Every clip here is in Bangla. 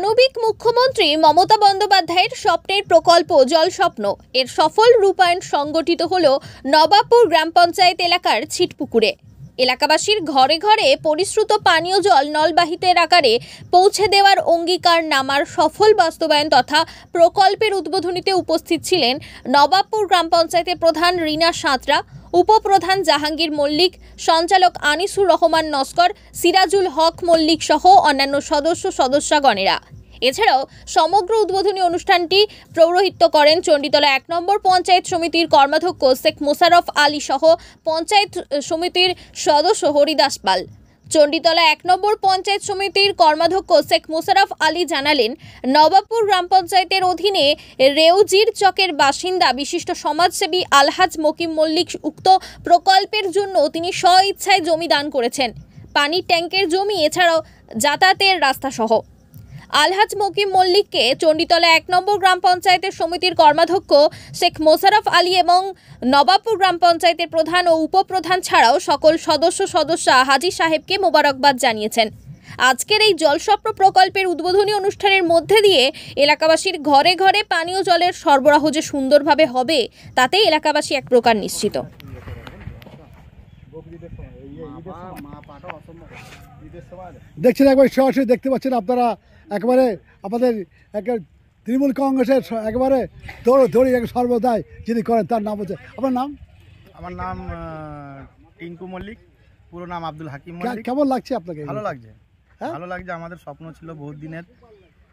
মানবিক মুখ্যমন্ত্রী মমতা বন্দ্যোপাধ্যায়ের স্বপ্নের প্রকল্প জল স্বপ্ন এর সফল রূপায়ণ সংগঠিত হল নবাবপুর গ্রাম পঞ্চায়েত এলাকার ছিটপুকুরে। এলাকাবাসীর ঘরে ঘরে পরিশ্রুত পানীয় জল নলবাহিতের আকারে পৌঁছে দেওয়ার অঙ্গীকার নামার সফল বাস্তবায়ন তথা প্রকল্পের উদ্বোধনীতে উপস্থিত ছিলেন নবাবপুর গ্রাম পঞ্চায়েতের প্রধান রীনা সাঁতরা, উপপ্রধান জাহাঙ্গীর মল্লিক, সঞ্চালক আনিসুর রহমান নস্কর, সিরাজুল হক মল্লিক সহ অন্যান্য সদস্যগণেরা। এছাড়াও সমগ্র উদ্বোধনী অনুষ্ঠানটি পৌরোহিত্য করেন চণ্ডীতলা ১ নম্বর পঞ্চায়েত সমিতির কর্মাধ্যক্ষ শেখ মোশাররফ আলী সহ পঞ্চায়েত সমিতির সদস্য হরিদাস পাল। চণ্ডীতলা ১ নম্বর পঞ্চায়েত সমিতির কর্মাধ্যক্ষ শেখ মোশাররফ আলী জানালেন, নবাবপুর গ্রাম পঞ্চায়েতের অধীনে রেউজির চকের বাসিন্দা বিশিষ্ট সমাজসেবী আলহাজ মকিম মল্লিক উক্ত প্রকল্পের জন্য তিনি স্বইচ্ছায় জমি দান করেছেন, পানির ট্যাঙ্কের জমি এছাড়াও যাতায়াতের রাস্তা সহ। আলহাজ মকিম মল্লিককে চণ্ডীতলা ১ নম্বর গ্রাম পঞ্চায়েতের সমিতির কর্মাধ্যক্ষ শেখ মোশাররফ আলী এবং নবাবপুর গ্রাম পঞ্চায়েতের প্রধান ও উপপ্রধান ছাড়াও সকল সদস্যা হাজী সাহেবকে মোবারকবাদ জানিয়েছেন। আজকের এই জলস্বপ্ন প্রকল্পের উদ্বোধনী অনুষ্ঠানের মধ্যে দিয়ে এলাকাবাসীর ঘরে ঘরে পানীয় জলের সরবরাহ যে সুন্দরভাবে হবে তাতে এলাকাবাসী এক প্রকার নিশ্চিত। দেখছেন একবার সরাসরি দেখতে পাচ্ছেন আপনারা, একেবারে আপনাদের তৃণমূল কংগ্রেসের একেবারে দৌড়ি সর্বদাই যিনি করেন তার নাম হচ্ছে, আপনার নাম? আমার নাম টিঙ্কু মল্লিক, পুরো নাম আব্দুল হাকিম মল্লিক। কেমন লাগছে আপনাকে? ভালো লাগছে, ভালো লাগছে। আমাদের স্বপ্ন ছিল বহুত দিনের,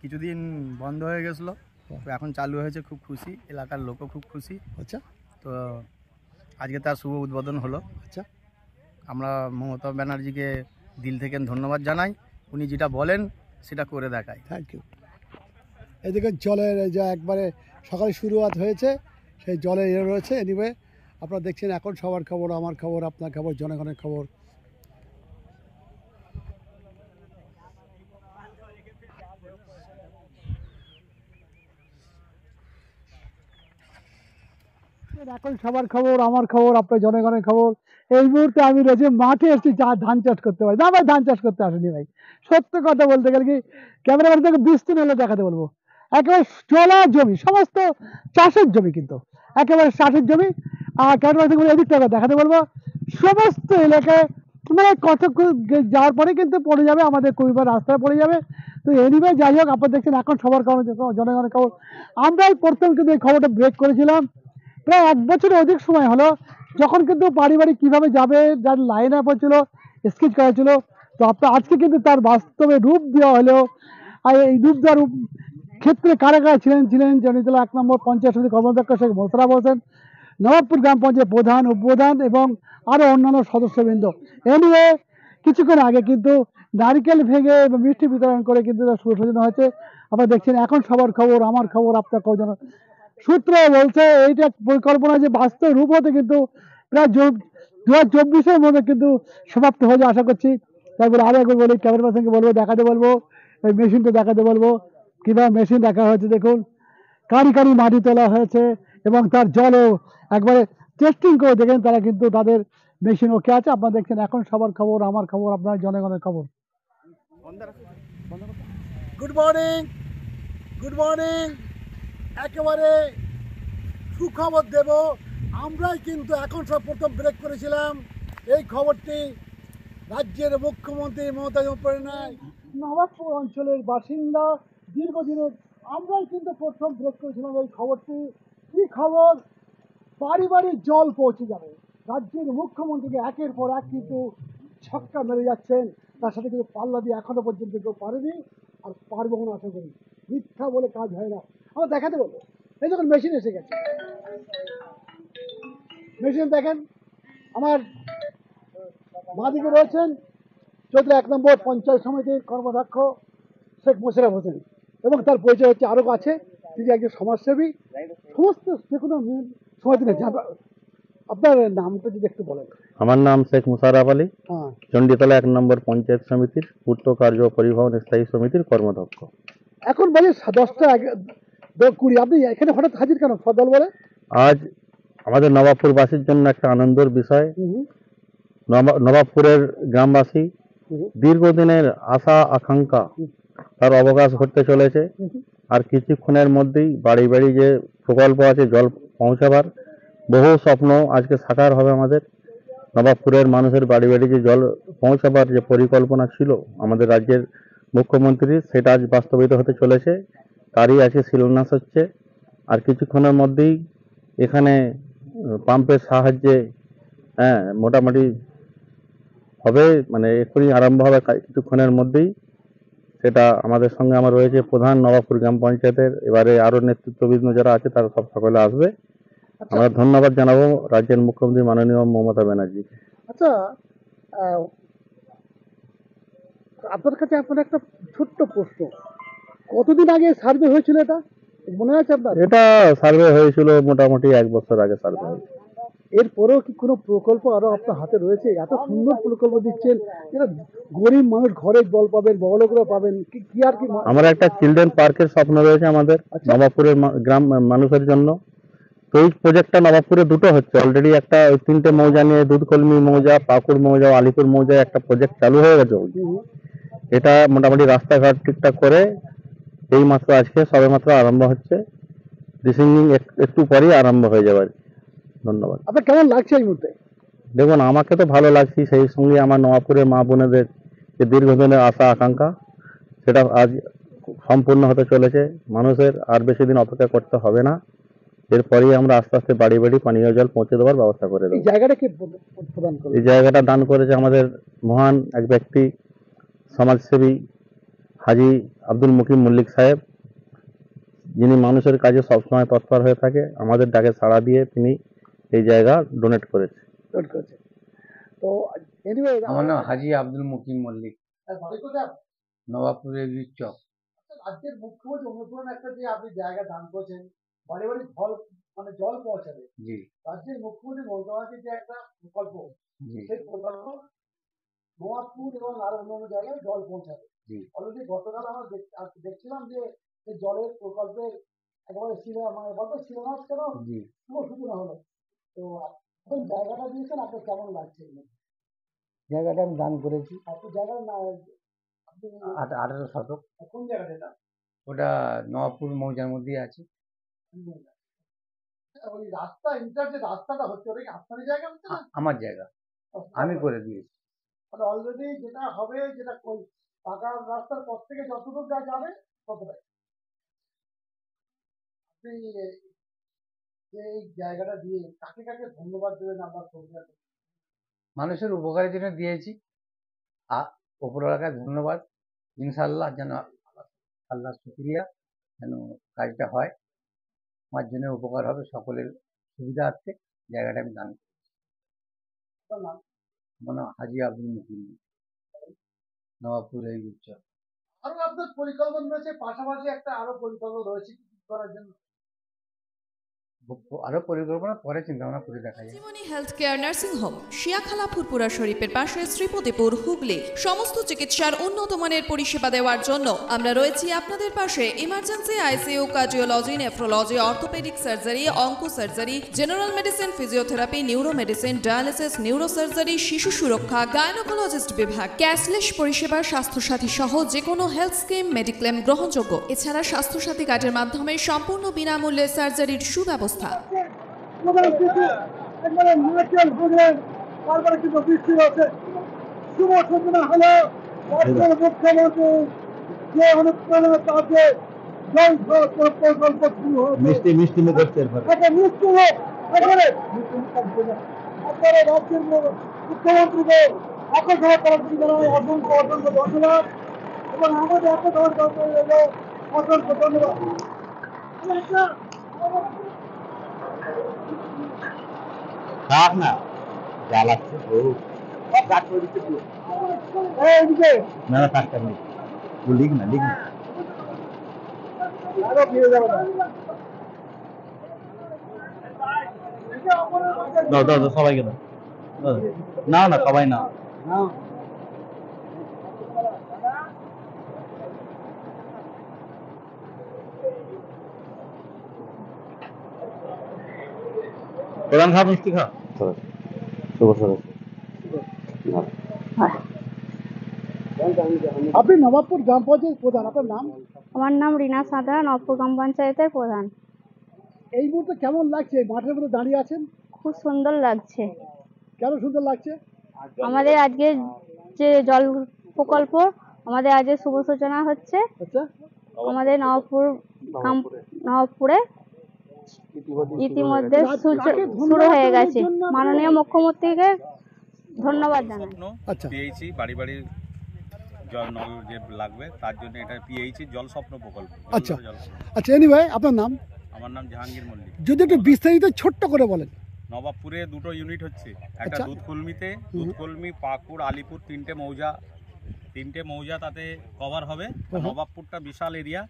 কিছুদিন বন্ধ হয়ে গেছিল, এখন চালু হয়েছে, খুব খুশি, এলাকার লোকও খুব খুশি। আচ্ছা, তো আজকে তার শুভ উদ্বোধন হলো। আচ্ছা, আমরা মমতা ব্যানার্জিকে দিল থেকে ধন্যবাদ জানাই, উনি যেটা বলেন সেটা করে দেখায়। Thank you. এদিকে জলের যা একবারে সকালে শুরুয়াত হয়েছে, সেই জলের রয়েছে। এনিওয়ে আপনারা দেখছেন এখন সবার খবর, আমার খবর, আপনার খবর, জনগণের খবর। এখন সবার খবর, আমার খবর, আপনার জনগণের খবর। এই মুহূর্তে আমি রয়েছে মাঠে এসেছি ধান চাষ করতে পারি না ভাই, ধান চাষ করতে আসেনি ভাই, সত্য কথা বলতে গেলে কি ক্যামেরা থেকে বিস্তীর্ণ হলে দেখাতে বলবো। একেবারে চলা জমি, সমস্ত চাষের জমি, কিন্তু একেবারে চাষের জমি। আর ক্যামেরা থেকে এদিক থেকে দেখাতে বলবো সমস্ত এলাকায়, মানে কতক্ষণ যাওয়ার পরে কিন্তু পড়ে যাবে আমাদের কুইবার রাস্তায় পড়ে যাবে। তো এনিওয়ে যাই হোক, আপনারা দেখছেন এখন সবার খবর, জনগণের খবর। আমরাই প্রথম কিন্তু এই খবরটা ব্রেক করেছিলাম প্রায় 1 বছরের অধিক সময় হলো, যখন কিন্তু বাড়ি কিভাবে যাবে যার লাইন আপ হচ্ছিল, স্কেচ করা ছিল। তো আপনার আজকে কিন্তু তার বাস্তবে রূপ দেওয়া হলো। আর এই রূপ দেওয়ার ক্ষেত্রে কারা ছিলেন চণ্ডীতলা 1 নম্বর পঞ্চায়েত সমিতির কর্মাধ্যক্ষ শেখ মোশাররফ হোসেন, নবাবপুর গ্রাম পঞ্চায়েত প্রধান, উপপ্রধান এবং আরও অন্যান্য সদস্যবৃন্দ। এনিওয়ে কিছুক্ষণ আগে কিন্তু নারকেল ভেঙে এবং মিষ্টি বিতরণ করে কিন্তু শুভ সূচনা হয়েছে। আপনারা দেখছেন এখন সবার খবর, আমার খবর, আপনার খবর। সূত্র বলছে এইটা পরিকল্পনা যে বাস্তব রূপ হতে কিন্তু প্রায় 2024-এর মধ্যে কিন্তু সমাপ্ত হয়ে যায় আশা করছি। তারপরে আরও একবার বলি, ক্যামেরা পার্সনকে বলবো, দেখাতে বলবো, ওই মেশিনটা দেখাতে বলবো, কীভাবে মেশিন দেখা হয়েছে দেখুন, কারি মাটি তোলা হয়েছে এবং তার জলও একবারে টেস্টিং করে দেখেন তারা, কিন্তু তাদের মেশিন ওকে আছে। আপনারা দেখছেন এখন সবার খবর, আমার খবর, আপনার জনগণের খবর। Good morning, good morning. একেবারে সুখবর দেব, আমরাই কিন্তু এখন সব প্রথম ব্রেক করেছিলাম এই খবরটি রাজ্যের মুখ্যমন্ত্রী মমতা বন্দ্যোপাধ্যায়, নবাবপুর অঞ্চলের বাসিন্দা দীর্ঘদিনের, আমরাই কিন্তু প্রথম ব্রেক করেছিলাম এই খবরটি। কি খবর? বাড়ি জল পৌঁছে যাবে। রাজ্যের মুখ্যমন্ত্রীকে একের পর এক কিন্তু ছক্কা মেরে যাচ্ছেন, তার সাথে কিন্তু পাল্লা দিয়ে এখনো পর্যন্ত কেউ পারেনি, আর পারবো না আশা করি। মিথ্যা বলে কাজ হয় না, আমরা দেখাতে বলবো। এই যখন মেশিন এসে গেছে, মেশিন দেখেন, আমার বাঁদিকে রয়েছেন চৌধুরী 1 নম্বর পঞ্চায়েত সমিতির কর্মাধ্যক্ষ শেখ মোশাররফ হোসেন, এবং তার পরিচয় হচ্ছে আরও আছে, তিনি একজন সমাজসেবী, সমস্ত যে কোনো সময় তিনি যাবেন। আপনার নামটা যদি একটু বলেন। আমার নাম শেখ মোশাররফ আলী, চণ্ডীতলা 1 নম্বর পঞ্চায়েত সমিতির পূর্ত কার্য পরিবহন স্থায়ী সমিতির কর্মাধ্যক্ষ। এখন বলে 10টা 20, আপনি এখানে হঠাৎ হাজির কেন সদল বলে? আজ আমাদের নবাবপুরবাসীর জন্য একটা আনন্দের বিষয়। নবাবপুরের গ্রামবাসী দীর্ঘদিনের আশা আকাঙ্ক্ষা তার অবকাশ ঘটতে চলেছে। আর কিছুক্ষণের মধ্যেই বাড়ি বাড়ি যে প্রকল্প আছে জল পৌঁছাবার, বহু স্বপ্ন আজকে সাকার হবে আমাদের। নবাবপুরের মানুষের বাড়ি বাড়ি যে জল পৌঁছাবার যে পরিকল্পনা ছিল আমাদের রাজ্যের মুখ্যমন্ত্রী, সেটা আজ বাস্তবায়িত হতে চলেছে। তারই আজকে শিলান্যাস হচ্ছে। আর কিছুক্ষণের মধ্যেই এখানে পাম্পের সাহায্যে মোটামুটি হবে, মানে এক্ষুনি আরম্ভ হবে কিছুক্ষণের মধ্যেই। সেটা আমাদের সঙ্গে আমার রয়েছে প্রধান নবাবপুর গ্রাম পঞ্চায়েতের, এবারে আরো নেতৃত্ববৃন্দ যারা আছে তারা সব সকলে আসবে। আমরা ধন্যবাদ জানাবো রাজ্যের মুখ্যমন্ত্রী মাননীয় মমতা ব্যানার্জি। আচ্ছা, আপনার কাছে এখন একটা ছোট্ট প্রশ্ন, কতদিন আগে সার্ভে হয়েছিল এটা মনে আছে আপনার? এটা সার্ভে হয়েছিল মোটামুটি 1 বছর আগে সার্ভে হয়েছিল। এরপরেও কি কোনো প্রকল্প আরো আপনার হাতে রয়েছে? এত সুন্দর প্রকল্প দিচ্ছেন, এটা গরিব মানুষ ঘরে জল পাবেন, বড় লোকরা পাবেন, কি আর কি? আমার একটা চিলড্রেন পার্কের স্বপ্ন রয়েছে আমাদের নবাবপুরের গ্রাম মানুষের জন্য। তো এই প্রজেক্টটা নবাবপুরে দুটো হচ্ছে অলরেডি। একটা 3টে মৌজা নিয়ে দুধকলমি মৌজা, পাকুড় মৌজা, আলিপুর মৌজায় একটা প্রজেক্ট চালু হয়ে গেছে। এটা মোটামুটি রাস্তাঘাট ঠিকঠাক করে এই মাত্র আজকে সবেমাত্র আরম্ভ হচ্ছে। রিসিভিং একটু পরেই আরম্ভ হয়ে যাবে। ধন্যবাদ। আপনার কেমন লাগছে এই মুহূর্তে? দেখুন, আমাকে তো ভালো লাগছে, সেই সঙ্গে আমার নবাবপুরের মা বোনেদের যে দীর্ঘদিনের আশা আকাঙ্ক্ষা, সেটা আজ সম্পূর্ণ হতে চলেছে। মানুষের আর বেশি দিন অপেক্ষা করতে হবে না। এরপরেই আমরা আস্তে আস্তে বাড়ি বাড়ি পানীয় জল পৌঁছে দেওয়ার ব্যবস্থা করে দেবো। এই জায়গাটা কি প্রদান করবে? এই জায়গাটা দান করেছে আমাদের মহান এক ব্যক্তি, সমাজসেবী হাজি আব্দুল মুকিম মল্লিক সাহেব, যিনি মানুষের কাজে সবসময় তৎপর হয়ে থাকে। আমাদের ডাকে সাড়া দিয়ে তিনি এই জায়গা ডোনেট করেছে। তো এনিওয়ে, আমার নাম হাজি আব্দুল মুকিম মল্লিক, নবাবপুরের বীর চক। রাজ্যের মুখ্যমন্ত্রী অনুপ্রেরণা একটা যে আপনি জায়গা দান করেছেন বাড়ি বাড়ি জল, মানে জল পৌঁছাবে, জি রাজ্যের মুখ্যমন্ত্রী মমতা ব্যানার্জির যে একটা প্রকল্প, জি সেই প্রকল্প নবাবপুর এবং আরো অন্যান্য জায়গায় জল পৌঁছাবে। জি অলরেডি গতকাল আমরা দেখছিলাম যে সেই জলের প্রকল্পের একেবারে মানে বলতে শিলান্যাস কেন জি শুভ সূচনা হলো। তো এখন জায়গাটা দিয়েছেন, আপনার কেমন লাগছে? জায়গাটা আমি দান করেছি, আপনি জায়গার না আপনি 18 শতক। কোন জায়গাটা এটা? ওটা নবাবপুর মৌজার মধ্যেই আছে। ওই রাস্তা ইন্টার যে রাস্তাটা হচ্ছে ওটা কি আপনারই জায়গা হচ্ছে না? আমার জায়গা, আমি করে দিয়েছি। মানে অলরেডি যেটা হবে, যেটা ওই পাকা রাস্তার পর থেকে যতদূর যা যাবে ততটাই। আপনি এই জায়গাটা দিয়ে কাকে কাকে ধন্যবাদ দেবেন আপনার প্রোগ্রাম? মানুষের উপকারের জন্য দিয়েছি। আর উপরওয়ালাকে ধন্যবাদ। ইনশাল্লাহ যেন আল্লাহ শুকরিয়া, যেন কাজটা হয়, আমার জন্য উপকার হবে, সকলের সুবিধার্থে জায়গাটা আমি দান করি। আমার নাম হাজি আব্দুল মুকিম, নবাবপুর এই উচ্চ। আরো আপনার পরিকল্পনা রয়েছে, পাশাপাশি একটা আরো পরিকল্পনা রয়েছে কি করার জন্য? আরো পরিকল্পনা পরে চিন্তা ভাবনা করে দেখা যায়। Jiboni health care nursing home, Shiakhala Furfura শরীফের পাশে, শ্রীপতিপুর, হুগলি। সমস্ত চিকিৎসার উন্নত মানের পরিষেবা দেওয়ার জন্য আমরা রয়েছি আপনাদের পাশে। Emergency, ICU, cardiology, nephrology, orthopaedic surgery, onco surgery, general medicine, physiotherapy, neuro medicine, dialysis, neuro surgery, শিশু সুরক্ষা, গায়নোকোলজিস্ট বিভাগ, ক্যাশলেস পরিষেবা, স্বাস্থ্যসাথী সহ যে কোনো হেলথ স্কিম, মেডিক্লেম গ্রহণযোগ্য। এছাড়া স্বাস্থ্যসাথী কার্ডের মাধ্যমে সম্পূর্ণ বিনামূল্যে সার্জারির সুব্যবস্থা। শুভ সূচনা হলো রাজ্যের মুখ্যমন্ত্রী যে অনুপ্রেরণা তাতে প্রকল্প শুরু হবে। মিষ্টি মিষ্টি মুখ হচ্ছে একটা মিষ্টি মুখ এখানে আপনারা রাজ্যের মুখ্যমন্ত্রীকে একসঙ্গে করার জন্য অসংখ্য অসংখ্য ধন্যবাদ, এবং আমাদের একসঙ্গে অসংখ্য ধন্যবাদ। থাক না, যা লাগছে না না, থাক থাক, লিখ না লিখ না। আরো ফিরে যাবো না। দাও দাও দাও, সবাইকে দাও। না না, সবাই না। প্রধান খা, মিষ্টি খা। শুভ শুভ। আপনি নবাবপুর গ্রাম পঞ্চায়েত প্রধান, আপনার নাম? আমার নাম রিনা সাঁতরা, নবপুর গ্রাম পঞ্চায়েতের প্রধান। এই মুহূর্তে কেমন লাগছে? মাঠের মধ্যে দাঁড়িয়ে আছেন, খুব সুন্দর লাগছে। কেন সুন্দর লাগছে? আমাদের আজকে যে জল প্রকল্প, আমাদের আজকে শুভ সূচনা হচ্ছে। আচ্ছা, আমাদের নবপুরে ইতিমধ্যে শুরু হয়ে গেছে। মাননীয় মুখ্যমন্ত্রীকে ধন্যবাদ জানাই। আচ্ছা, পিএইচি বাড়ি বাড়ি জল নল যে লাগবে তার জন্য এটা পিএইচি জল স্বপ্ন প্রকল্প। আচ্ছা আচ্ছা, এনিওয়ে আপনার নাম? আমার নাম জাহাঙ্গীর মল্লিক। যদি একটু বিস্তারিত ছোট্ট করে বলেন। নবাবপুরে দুটো ইউনিট হচ্ছে, একটা আচ্ছা। দুধকলমিতে, দুধকলমি, পাকুড়, আলিপুর তিনটে মৌজা তাতে কভার হবে। নবাবপুরটা বিশাল এরিয়া,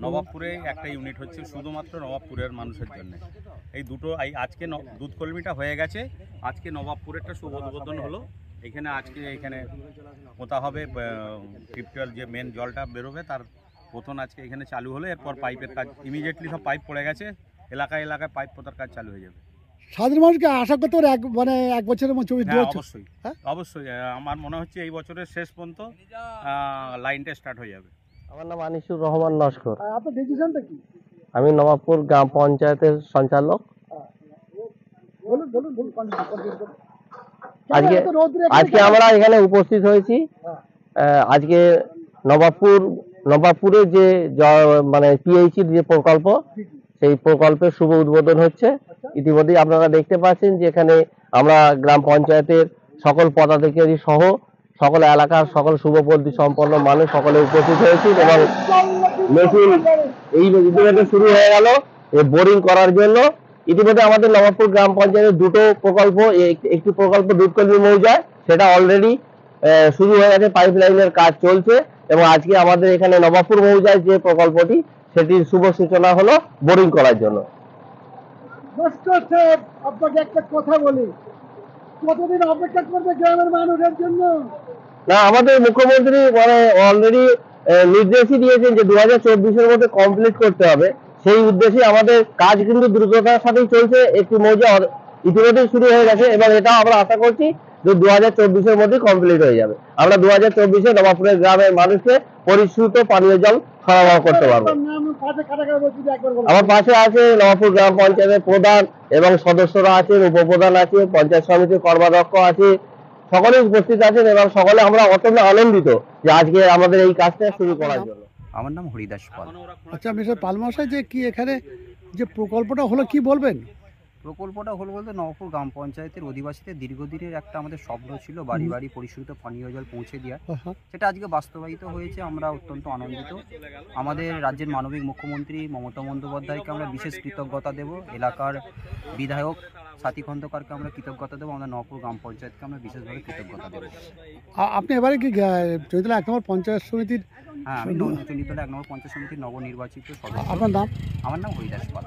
নবাবপুরে একটা ইউনিট হচ্ছে শুধুমাত্র নবাবপুরের মানুষের জন্য। এই দুটো আজকে দুধকলমিটা হয়ে গেছে, আজকে নবাবপুরেরটা শুভ উদ্বোধন হলো। এখানে পোতা হবে, টিপটল যে মেন জলটা বেরোবে তার প্রথম আজকে এখানে চালু হলো। এরপর পাইপের কাজ ইমিডিয়েটলি সব পাইপ পড়ে গেছে, এলাকায় পাইপ পোতার কাজ চালু হয়ে যাবে। সাধারণ মানুষকে আশা করতে পারে এক বছরের মধ্যে অবশ্যই অবশ্যই আমার মনে হচ্ছে এই বছরের শেষ পর্যন্ত লাইনটা স্টার্ট হয়ে যাবে। আমার নাম আনিসুর রহমান নস্কর। আপনার ডিসিশনটা কি? আমি নবাবপুর গ্রাম পঞ্চায়েতের সঞ্চালক। বলুন বলুন বলুন। আজকে আমরা এখানে উপস্থিত হয়েছি। আজকে নবাবপুরের যে মানে পিএইচির যে প্রকল্প, সেই প্রকল্পের শুভ উদ্বোধন হচ্ছে। ইতিমধ্যেই আপনারা দেখতে পাচ্ছেন যে এখানে আমরা গ্রাম পঞ্চায়েতের সকল পদাধিকারী সহ সকল এলাকার সকল শুভপন্থী সম্পন্ন মানুষ সকলে উপস্থিত হয়েছি এবং মেশিন এই ইতিমধ্যে শুরু হয়ে গেল বোরিং করার জন্য। ইতিমধ্যে আমাদের নবাবপুর গ্রাম পঞ্চায়েতের দুটো প্রকল্প, একটি প্রকল্প দুধকলমি মৌজায়, সেটা অলরেডি শুরু হয়ে গেছে, পাইপ লাইনের কাজ চলছে এবং আজকে আমাদের এখানে নবাবপুর মৌজায় যে প্রকল্পটি সেটির শুভ সূচনা হলো বোরিং করার জন্য। আপনাকে একটা কথা বলি, কতদিন অপেক্ষা করবে গ্রামের মানুষের জন্য? না, আমাদের মুখ্যমন্ত্রী মানে অলরেডি নির্দেশই দিয়েছেন যে 2024-এর মধ্যে কমপ্লিট করতে হবে। সেই উদ্দেশ্যে আমাদের কাজ কিন্তু দ্রুততার সাথেই চলছে। একটি মৌজা ইতিমধ্যে শুরু হয়ে গেছে এবং এটাও আমরা আশা করছি যে 2024-এর মধ্যে কমপ্লিট হয়ে যাবে। আমরা 2024-এ নবাবপুরের গ্রামের মানুষকে পরিশুদ্ধ পানীয় জল সরবরাহ করতে পারবো। আমার পাশে আছে নবাবপুর গ্রাম পঞ্চায়েতের প্রধান এবং সদস্যরা আছেন, উপপ্রধান আছে, পঞ্চায়েত সমিতির কর্মাধ্যক্ষ আছে, সকলে উপস্থিত আছেন এবং সকলে আমরা অত্যন্ত আনন্দিত যে আজকে আমাদের এই কাজটা শুরু করার জন্য। আমার নাম হরিদাস পাল। আচ্ছা মিস্টার পালমশাই, যে কি এখানে যে প্রকল্পটা হলো কি বলবেন? প্রকল্পটা হলো বলতে নবাবপুর গ্রাম পঞ্চায়েতের অধিবাসীদের দীর্ঘদিনের একটা আমাদের স্বপ্ন ছিল বাড়ি বাড়ি পরিশুদ্ধ পানীয় জল পৌঁছে দেওয়া। সেটা আজকে বাস্তবায়িত হয়েছে, আমরা অত্যন্ত আনন্দিত। আমাদের রাজ্যের মানবিক মুখ্যমন্ত্রী মমতা বন্দ্যোপাধ্যায়কে আমরা বিশেষ কৃতজ্ঞতা দেব, এলাকার বিধায়ক সাথী খন্দকারকে আমরা কৃতজ্ঞতা দেবো, আমাদের নবাবপুর গ্রাম পঞ্চায়েতকে আমরা বিশেষভাবে কৃতজ্ঞতা দেবো। আপনি এবারে কি চৈতলা 1 নম্বর পঞ্চায়েত সমিতির? হ্যাঁ, আমি চৈতলা 1 নম্বর পঞ্চায়েত সমিতির নবনির্বাচিত সদস্য। আপনার নাম? আমার নাম হরিদাস পাল।